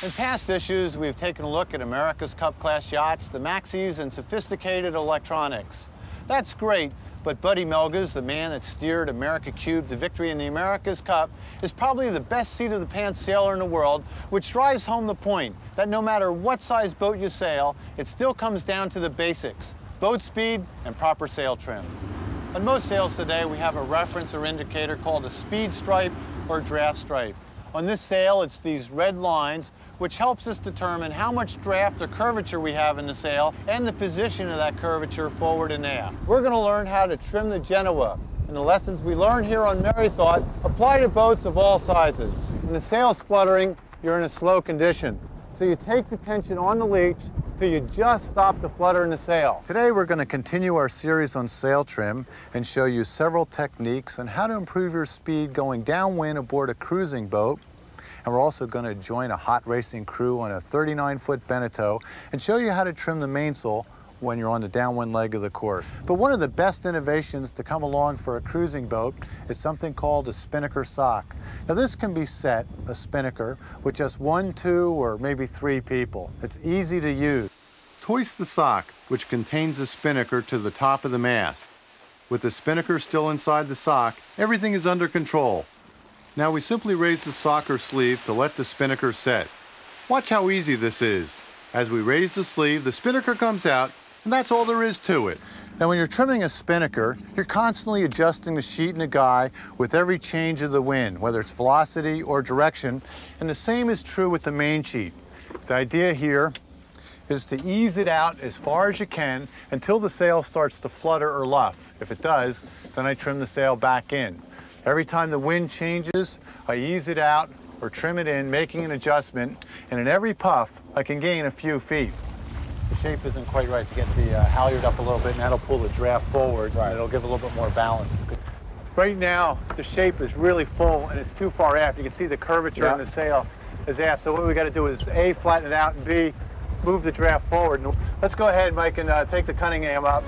In past issues, we've taken a look at America's Cup class yachts, the Maxis, and sophisticated electronics. That's great, but Buddy Melges, the man that steered America Cube to victory in the America's Cup, is probably the best seat-of-the-pants sailor in the world, which drives home the point that no matter what size boat you sail, it still comes down to the basics: boat speed and proper sail trim. On most sails today, we have a reference or indicator called a speed stripe or draft stripe. On this sail, it's these red lines, which helps us determine how much draft or curvature we have in the sail and the position of that curvature forward and aft. We're going to learn how to trim the Genoa, and the lessons we learn here on Merry Thought apply to boats of all sizes. When the sail's fluttering, you're in a slow condition. So you take the tension on the leech till you just stop the flutter in the sail. Today we're going to continue our series on sail trim and show you several techniques on how to improve your speed going downwind aboard a cruising boat. And we're also going to join a hot racing crew on a 39-foot Beneteau and show you how to trim the mainsail when you're on the downwind leg of the course. But one of the best innovations to come along for a cruising boat is something called a Spinnaker Sock. Now this can be set, a spinnaker, with just 1, 2, or maybe 3 people. It's easy to use. Hoist the sock, which contains the spinnaker, to the top of the mast. With the spinnaker still inside the sock, everything is under control. Now we simply raise the sock or sleeve to let the spinnaker set. Watch how easy this is. As we raise the sleeve, the spinnaker comes out, and that's all there is to it. Now when you're trimming a spinnaker, you're constantly adjusting the sheet and the guy with every change of the wind, whether it's velocity or direction, and the same is true with the main sheet. The idea here is to ease it out as far as you can until the sail starts to flutter or luff. If it does, then I trim the sail back in. Every time the wind changes, I ease it out or trim it in, making an adjustment, and in every puff, I can gain a few feet. The shape isn't quite right to get the halyard up a little bit, and that'll pull the draft forward, and it'll give a little bit more balance. Right now, the shape is really full, and it's too far aft. You can see the curvature in the sail is aft, so what we got to do is A, flatten it out, and B, move the draft forward. And let's go ahead, Mike, and take the Cunningham up.